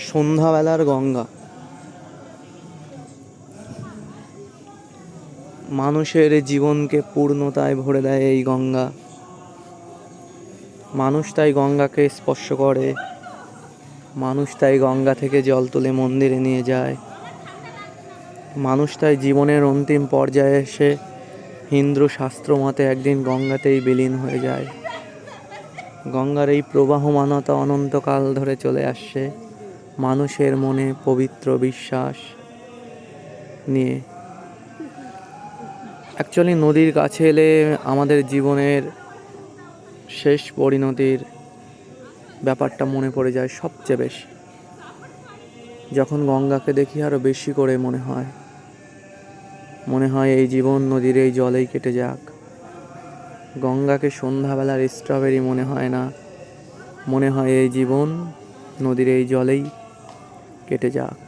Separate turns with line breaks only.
সন্ধ্যাবেলার গঙ্গা। মানুষের জীবনকে পূর্ণতায় ভরে দেয় এই গঙ্গা। মানুষ তাই গঙ্গাকে স্পর্শ করে, মানুষ তাই গঙ্গা থেকে জল তুলে মন্দিরে নিয়ে যায়। মানুষ তাই জীবনের অন্তিম পর্যায়ে এসে হিন্দু শাস্ত্র মতে একদিন গঙ্গাতেই বিলীন হয়ে যায়। গঙ্গার এই প্রবাহমানতা অনন্তকাল ধরে চলে আসছে মানুষের মনে পবিত্র বিশ্বাস নিয়ে। অ্যাকচুয়ালি নদীর কাছে এলে আমাদের জীবনের শেষ পরিণতির ব্যাপারটা মনে পড়ে যায় সবচেয়ে বেশি। যখন গঙ্গাকে দেখি আরও বেশি করে মনে হয় এই জীবন নদীর এই জলেই কেটে যাক। গঙ্গাকে সন্ধ্যাবেলার স্ট্রবেরি মনে হয় না, মনে হয় এই জীবন নদীর এই জলেই কেটে যাক।